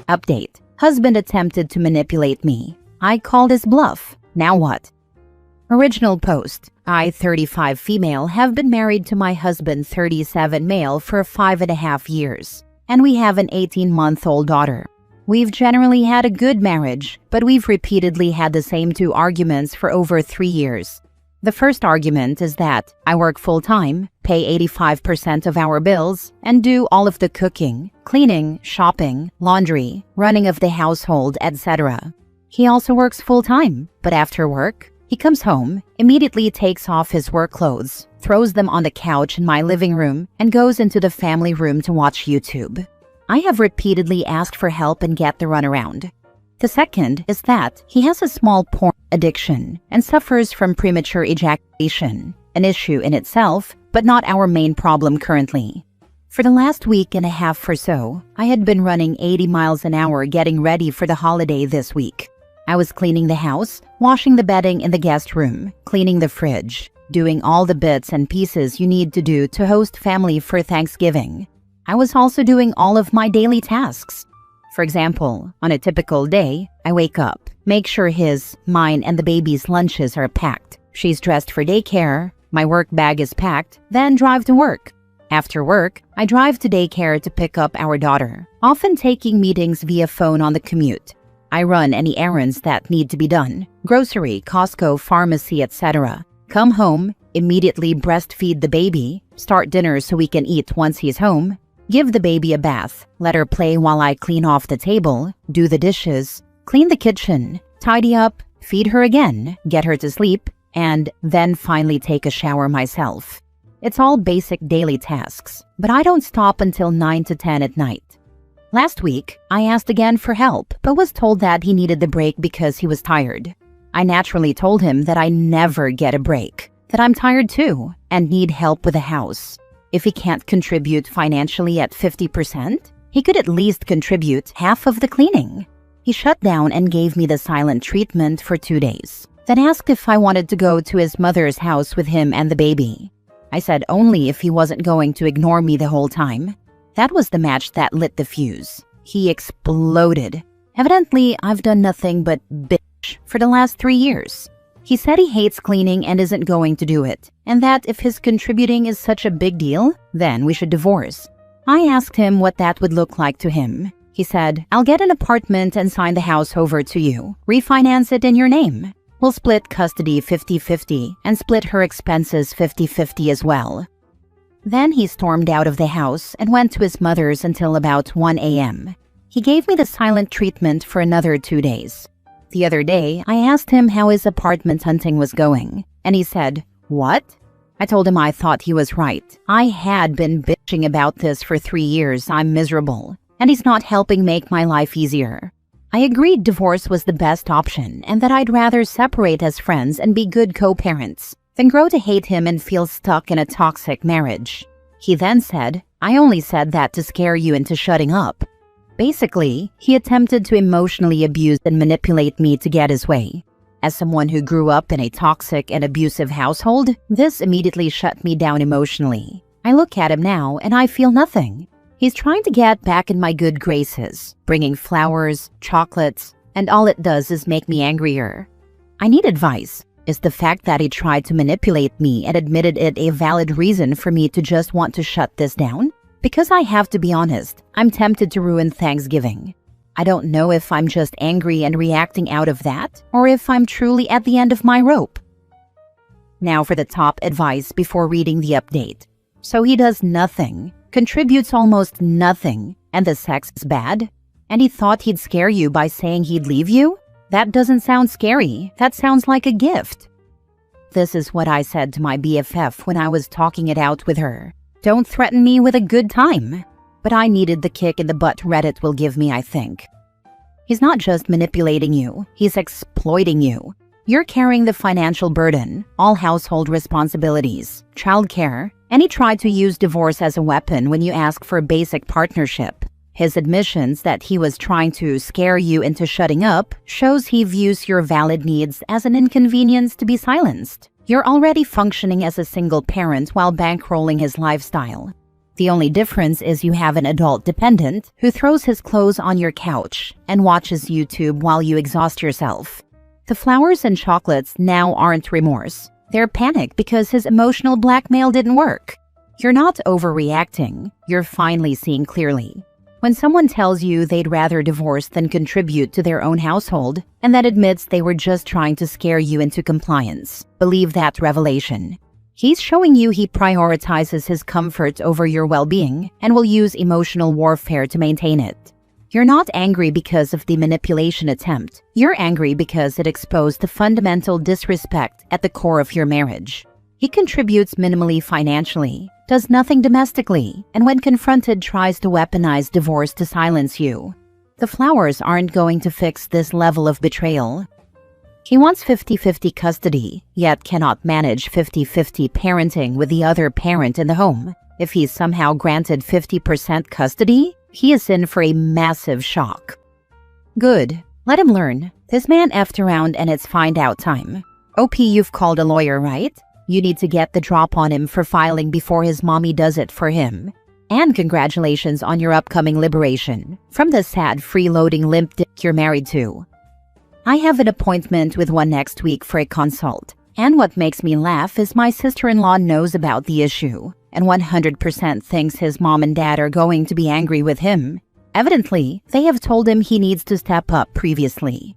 Update. Husband attempted to manipulate me. I called his bluff. Now what? Original post. I, 35 female, have been married to my husband, 37 male, for 5.5 years, and we have an 18-month-old daughter. We've generally had a good marriage, but we've repeatedly had the same 2 arguments for over 3 years. The first argument is that I work full-time, pay 85% of our bills, and do all of the cooking, cleaning, shopping, laundry, running of the household, etc. He also works full-time, but after work, he comes home, immediately takes off his work clothes, throws them on the couch in my living room, and goes into the family room to watch YouTube. I have repeatedly asked for help and get the runaround. The second is that he has a small porn addiction and suffers from premature ejaculation, an issue in itself, but not our main problem currently. For the last week and a half or so, I had been running 80 miles an hour getting ready for the holiday this week. I was cleaning the house, washing the bedding in the guest room, cleaning the fridge, doing all the bits and pieces you need to do to host family for Thanksgiving. I was also doing all of my daily tasks. For example, on a typical day, I wake up, make sure his, mine, and the baby's lunches are packed. She's dressed for daycare, my work bag is packed, then drive to work. After work, I drive to daycare to pick up our daughter, often taking meetings via phone on the commute. I run any errands that need to be done, grocery, Costco, pharmacy, etc. Come home, immediately breastfeed the baby, start dinner so we can eat once he's home, give the baby a bath, let her play while I clean off the table, do the dishes, clean the kitchen, tidy up, feed her again, get her to sleep, and then finally take a shower myself. It's all basic daily tasks, but I don't stop until 9 to 10 at night. Last week, I asked again for help, but was told that he needed the break because he was tired. I naturally told him that I never get a break, that I'm tired too, and need help with the house. If he can't contribute financially at 50%, he could at least contribute half of the cleaning. He shut down and gave me the silent treatment for 2 days, then asked if I wanted to go to his mother's house with him and the baby. I said only if he wasn't going to ignore me the whole time. That was the match that lit the fuse. He exploded. Evidently, I've done nothing but bitch for the last 3 years. He said he hates cleaning and isn't going to do it, and that if his contributing is such a big deal, then we should divorce. I asked him what that would look like to him. He said, I'll get an apartment and sign the house over to you. Refinance it in your name. We'll split custody 50-50 and split her expenses 50-50 as well. Then he stormed out of the house and went to his mother's until about 1 a.m. He gave me the silent treatment for another 2 days. The other day, I asked him how his apartment hunting was going, and he said, "What?" I told him I thought he was right. I had been bitching about this for 3 years. I'm miserable, and he's not helping make my life easier. I agreed divorce was the best option and that I'd rather separate as friends and be good co-parents than grow to hate him and feel stuck in a toxic marriage. He then said, I only said that to scare you into shutting up. Basically, he attempted to emotionally abuse and manipulate me to get his way. As someone who grew up in a toxic and abusive household, this immediately shut me down emotionally. I look at him now and I feel nothing. He's trying to get back in my good graces, bringing flowers, chocolates, and all it does is make me angrier. I need advice. Is the fact that he tried to manipulate me and admitted it a valid reason for me to just want to shut this down? Because I have to be honest, I'm tempted to ruin Thanksgiving. I don't know if I'm just angry and reacting out of that, or if I'm truly at the end of my rope. Now for the top advice before reading the update. So he does nothing, contributes almost nothing, and the sex is bad? And he thought he'd scare you by saying he'd leave you? That doesn't sound scary. That sounds like a gift. This is what I said to my BFF when I was talking it out with her. Don't threaten me with a good time. But I needed the kick in the butt Reddit will give me, I think. He's not just manipulating you, he's exploiting you. You're carrying the financial burden, all household responsibilities, childcare, and he tried to use divorce as a weapon when you ask for a basic partnership. His admissions that he was trying to scare you into shutting up shows he views your valid needs as an inconvenience to be silenced. You're already functioning as a single parent while bankrolling his lifestyle. The only difference is you have an adult dependent who throws his clothes on your couch and watches YouTube while you exhaust yourself. The flowers and chocolates now aren't remorse. They're panic because his emotional blackmail didn't work. You're not overreacting. You're finally seeing clearly. When someone tells you they'd rather divorce than contribute to their own household, and that admits they were just trying to scare you into compliance, believe that revelation. He's showing you he prioritizes his comfort over your well-being and will use emotional warfare to maintain it. You're not angry because of the manipulation attempt. You're angry because it exposed the fundamental disrespect at the core of your marriage. He contributes minimally financially, does nothing domestically, and when confronted tries to weaponize divorce to silence you. The flowers aren't going to fix this level of betrayal. He wants 50-50 custody, yet cannot manage 50-50 parenting with the other parent in the home. If he's somehow granted 50% custody, he is in for a massive shock. Good. Let him learn. This man effed around and it's find out time. OP, you've called a lawyer, right? You need to get the drop on him for filing before his mommy does it for him. And congratulations on your upcoming liberation from the sad freeloading limp dick you're married to. I have an appointment with one next week for a consult. And what makes me laugh is my sister-in-law knows about the issue and 100% thinks his mom and dad are going to be angry with him. Evidently, they have told him he needs to step up previously.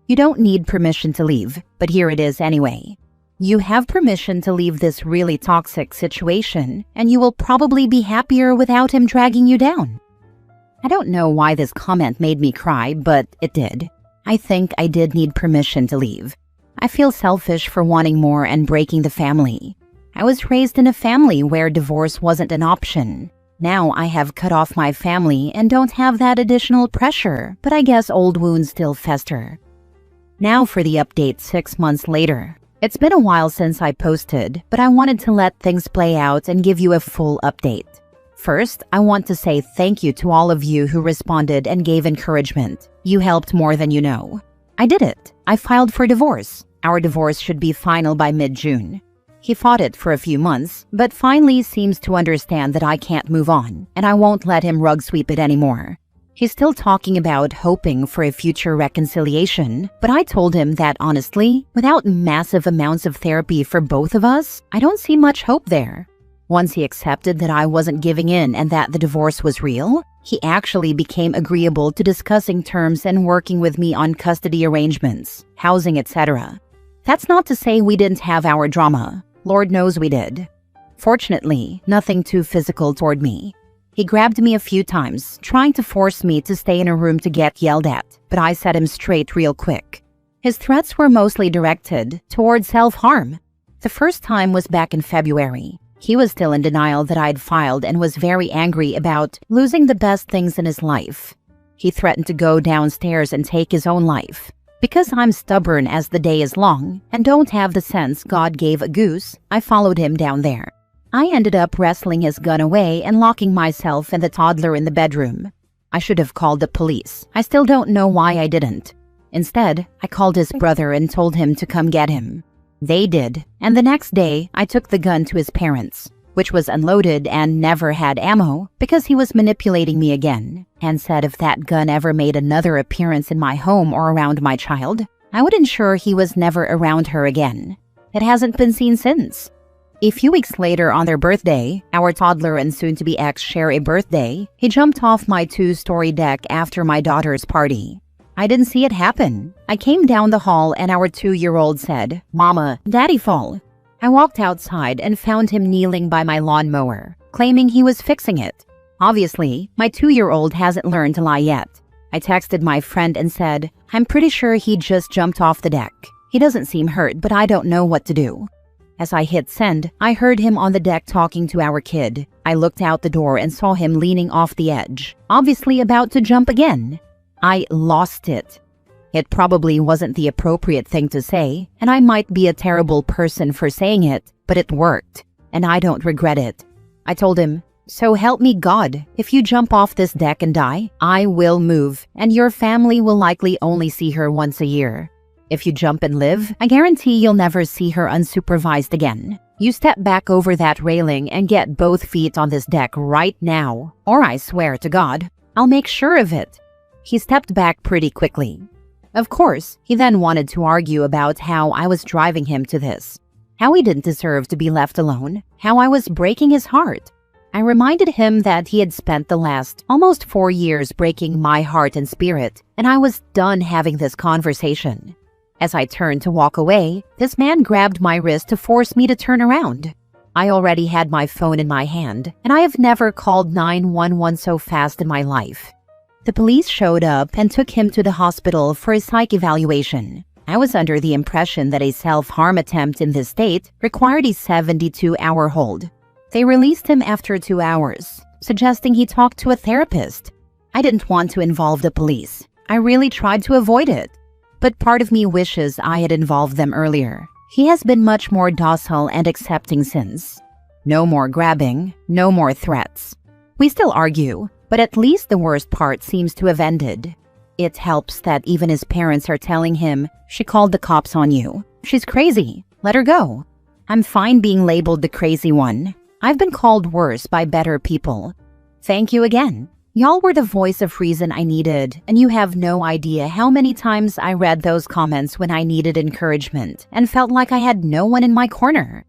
You don't need permission to leave, but here it is anyway. You have permission to leave this really toxic situation, and you will probably be happier without him dragging you down. I don't know why this comment made me cry, but it did. I think I did need permission to leave. I feel selfish for wanting more and breaking the family. I was raised in a family where divorce wasn't an option. Now I have cut off my family and don't have that additional pressure, but I guess old wounds still fester. Now for the update 6 months later. It's been a while since I posted, but I wanted to let things play out and give you a full update. First, I want to say thank you to all of you who responded and gave encouragement. You helped more than you know. I did it. I filed for divorce. Our divorce should be final by mid-June. He fought it for a few months, but finally seems to understand that I can't move on, and I won't let him rug sweep it anymore. He's still talking about hoping for a future reconciliation, but I told him that honestly, without massive amounts of therapy for both of us, I don't see much hope there. Once he accepted that I wasn't giving in and that the divorce was real, he actually became agreeable to discussing terms and working with me on custody arrangements, housing, etc. That's not to say we didn't have our drama. Lord knows we did. Fortunately, nothing too physical toward me. He grabbed me a few times, trying to force me to stay in a room to get yelled at, but I set him straight real quick. His threats were mostly directed toward self-harm. The first time was back in February. He was still in denial that I'd filed and was very angry about losing the best things in his life. He threatened to go downstairs and take his own life. Because I'm stubborn as the day is long and don't have the sense God gave a goose, I followed him down there. I ended up wrestling his gun away and locking myself and the toddler in the bedroom. I should have called the police. I still don't know why I didn't. Instead, I called his brother and told him to come get him. They did, and the next day, I took the gun to his parents, which was unloaded and never had ammo because he was manipulating me again, and said if that gun ever made another appearance in my home or around my child, I would ensure he was never around her again. It hasn't been seen since. A few weeks later on their birthday, our toddler and soon-to-be ex share a birthday, he jumped off my 2-story deck after my daughter's party. I didn't see it happen. I came down the hall and our 2-year-old said, "Mama, Daddy fall." I walked outside and found him kneeling by my lawnmower, claiming he was fixing it. Obviously, my 2-year-old hasn't learned to lie yet. I texted my friend and said, "I'm pretty sure he just jumped off the deck. He doesn't seem hurt, but I don't know what to do." As I hit send, I heard him on the deck talking to our kid. I looked out the door and saw him leaning off the edge, obviously about to jump again. I lost it. It probably wasn't the appropriate thing to say, and I might be a terrible person for saying it, but it worked, and I don't regret it. I told him, "So help me God, if you jump off this deck and die, I will move, and your family will likely only see her once a year. If you jump and live, I guarantee you'll never see her unsupervised again. You step back over that railing and get both feet on this deck right now, or I swear to God, I'll make sure of it." He stepped back pretty quickly. Of course, he then wanted to argue about how I was driving him to this, how he didn't deserve to be left alone, how I was breaking his heart. I reminded him that he had spent the last almost 4 years breaking my heart and spirit, and I was done having this conversation. As I turned to walk away, this man grabbed my wrist to force me to turn around. I already had my phone in my hand, and I have never called 911 so fast in my life. The police showed up and took him to the hospital for a psych evaluation. I was under the impression that a self-harm attempt in this state required a 72-hour hold. They released him after 2 hours, suggesting he talk to a therapist. I didn't want to involve the police. I really tried to avoid it. But part of me wishes I had involved them earlier. He has been much more docile and accepting since. No more grabbing, no more threats. We still argue, but at least the worst part seems to have ended. It helps that even his parents are telling him, "She called the cops on you. She's crazy. Let her go." I'm fine being labeled the crazy one. I've been called worse by better people. Thank you again. Y'all were the voice of reason I needed, and you have no idea how many times I read those comments when I needed encouragement and felt like I had no one in my corner.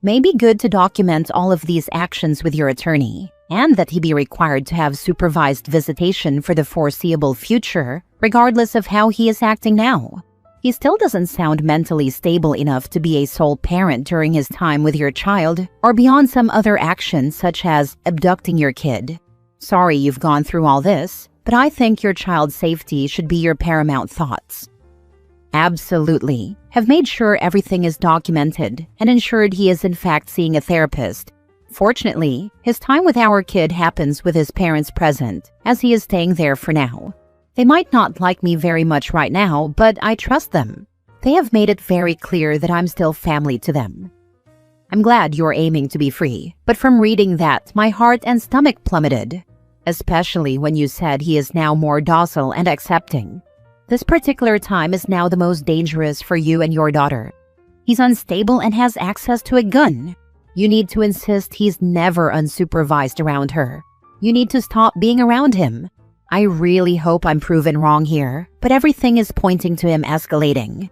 Maybe good to document all of these actions with your attorney, and that he be required to have supervised visitation for the foreseeable future, regardless of how he is acting now. He still doesn't sound mentally stable enough to be a sole parent during his time with your child, or beyond some other action such as abducting your kid. Sorry you've gone through all this, but I think your child's safety should be your paramount thoughts. Absolutely. Have made sure everything is documented and ensured he is in fact seeing a therapist. Fortunately, his time with our kid happens with his parents present, as he is staying there for now. They might not like me very much right now, but I trust them. They have made it very clear that I'm still family to them. I'm glad you're aiming to be free, but from reading that, my heart and stomach plummeted, especially when you said he is now more docile and accepting. This particular time is now the most dangerous for you and your daughter. He's unstable and has access to a gun. You need to insist he's never unsupervised around her. You need to stop being around him. I really hope I'm proven wrong here, but everything is pointing to him escalating.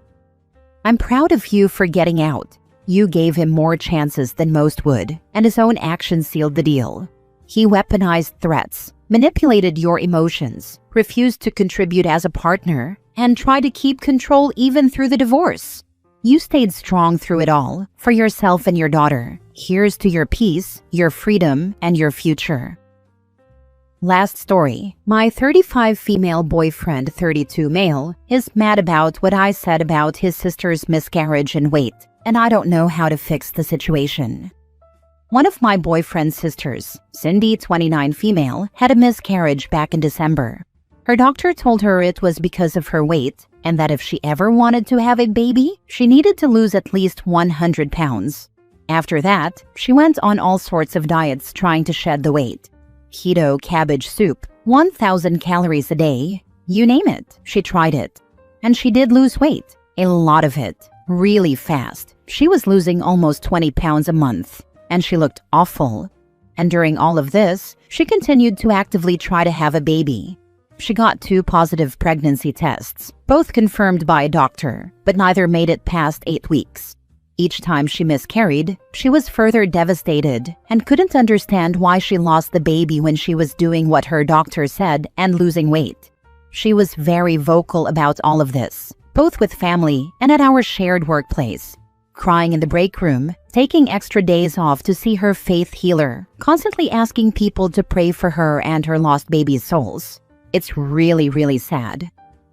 I'm proud of you for getting out. You gave him more chances than most would, and his own actions sealed the deal. He weaponized threats, manipulated your emotions, refused to contribute as a partner, and tried to keep control even through the divorce. You stayed strong through it all, for yourself and your daughter. Here's to your peace, your freedom, and your future. Last story. My 35 female boyfriend, 32 male, is mad about what I said about his sister's miscarriage and weight, and I don't know how to fix the situation. One of my boyfriend's sisters, Cindy, 29 female, had a miscarriage back in December. Her doctor told her it was because of her weight, and that if she ever wanted to have a baby, she needed to lose at least 100 pounds. After that, she went on all sorts of diets trying to shed the weight. Keto cabbage soup, 1,000 calories a day, you name it, she tried it. And she did lose weight, a lot of it, really fast. She was losing almost 20 pounds a month, and she looked awful. And during all of this, she continued to actively try to have a baby. She got 2 positive pregnancy tests, both confirmed by a doctor, but neither made it past 8 weeks. Each time she miscarried, she was further devastated and couldn't understand why she lost the baby when she was doing what her doctor said and losing weight. She was very vocal about all of this, both with family and at our shared workplace. Crying in the break room, taking extra days off to see her faith healer, constantly asking people to pray for her and her lost baby's souls. It's really, really sad.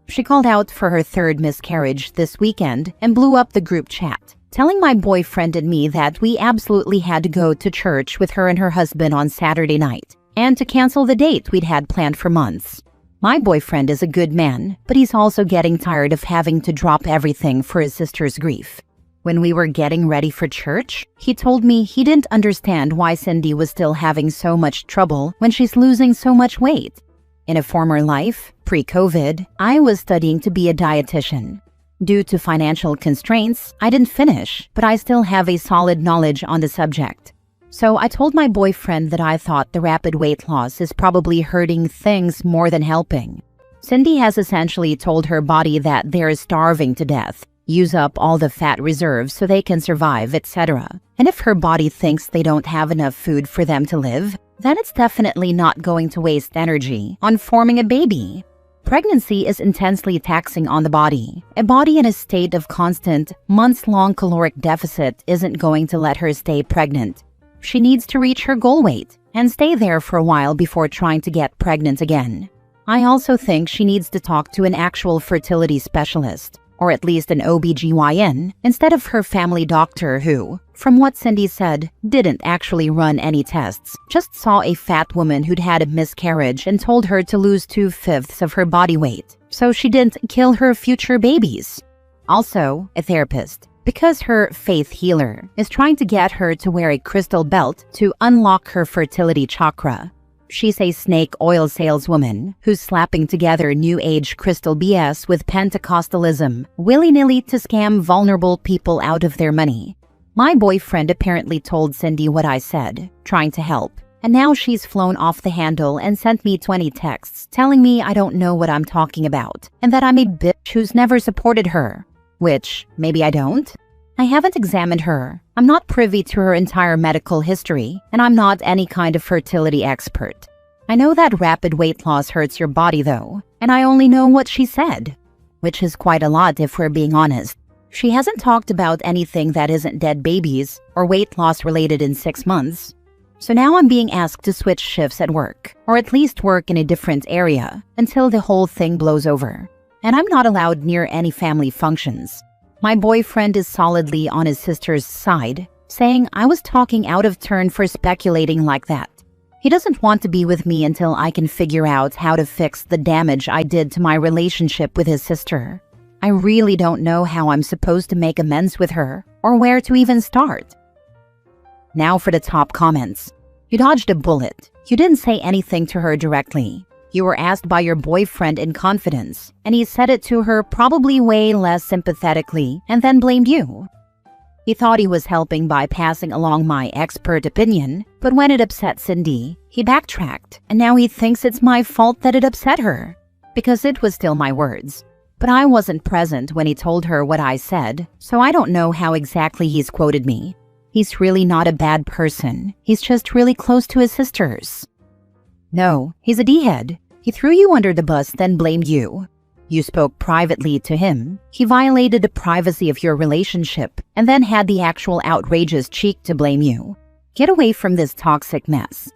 She called out for her 3rd miscarriage this weekend and blew up the group chat, telling my boyfriend and me that we absolutely had to go to church with her and her husband on Saturday night, and to cancel the date we'd had planned for months. My boyfriend is a good man, but he's also getting tired of having to drop everything for his sister's grief. When we were getting ready for church, he told me he didn't understand why Cindy was still having so much trouble when she's losing so much weight. In a former life, pre-COVID, I was studying to be a dietitian. Due to financial constraints, I didn't finish, but I still have a solid knowledge on the subject. So I told my boyfriend that I thought the rapid weight loss is probably hurting things more than helping. Cindy has essentially told her body that they're starving to death, use up all the fat reserves so they can survive, etc. And if her body thinks they don't have enough food for them to live, then it's definitely not going to waste energy on forming a baby. Pregnancy is intensely taxing on the body. A body in a state of constant, months-long caloric deficit isn't going to let her stay pregnant. She needs to reach her goal weight and stay there for a while before trying to get pregnant again. I also think she needs to talk to an actual fertility specialist, or at least an OBGYN, instead of her family doctor who, from what Cindy said, didn't actually run any tests, just saw a fat woman who'd had a miscarriage and told her to lose 2/5 of her body weight, so she didn't kill her future babies. Also, a therapist, because her faith healer is trying to get her to wear a crystal belt to unlock her fertility chakra. She's a snake oil saleswoman who's slapping together New Age crystal BS with Pentecostalism, willy-nilly to scam vulnerable people out of their money. My boyfriend apparently told Cindy what I said, trying to help, and now she's flown off the handle and sent me 20 texts telling me I don't know what I'm talking about and that I'm a bitch who's never supported her. Which, maybe I don't? I haven't examined her. I'm not privy to her entire medical history, and I'm not any kind of fertility expert. I know that rapid weight loss hurts your body though, and I only know what she said, which is quite a lot if we're being honest. She hasn't talked about anything that isn't dead babies or weight loss related in 6 months. So now I'm being asked to switch shifts at work, or at least work in a different area until the whole thing blows over. And I'm not allowed near any family functions. My boyfriend is solidly on his sister's side, saying I was talking out of turn for speculating like that. He doesn't want to be with me until I can figure out how to fix the damage I did to my relationship with his sister. I really don't know how I'm supposed to make amends with her, or where to even start. Now for the top comments. You dodged a bullet. You didn't say anything to her directly. You were asked by your boyfriend in confidence, and he said it to her probably way less sympathetically and then blamed you. He thought he was helping by passing along my expert opinion, but when it upset Cindy, he backtracked, and now he thinks it's my fault that it upset her. Because it was still my words. But I wasn't present when he told her what I said, so I don't know how exactly he's quoted me. He's really not a bad person. He's just really close to his sisters. No, he's a D-head. He threw you under the bus, then blamed you. You spoke privately to him. He violated the privacy of your relationship and then had the actual outrageous cheek to blame you. Get away from this toxic mess.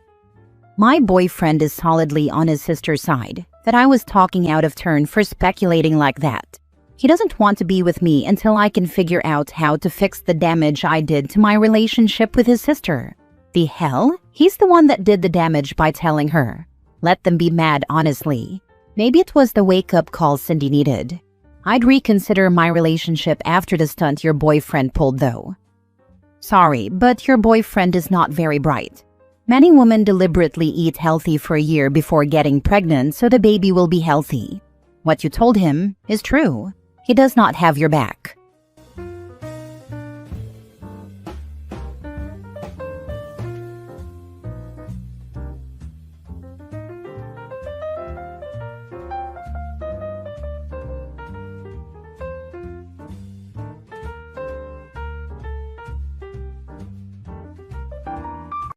My boyfriend is solidly on his sister's side, that I was talking out of turn for speculating like that. He doesn't want to be with me until I can figure out how to fix the damage I did to my relationship with his sister. The hell? He's the one that did the damage by telling her. Let them be mad, honestly. Maybe it was the wake-up call Cindy needed. I'd reconsider my relationship after the stunt your boyfriend pulled, though. Sorry, but your boyfriend is not very bright. Many women deliberately eat healthy for a year before getting pregnant so the baby will be healthy. What you told him is true. He does not have your back.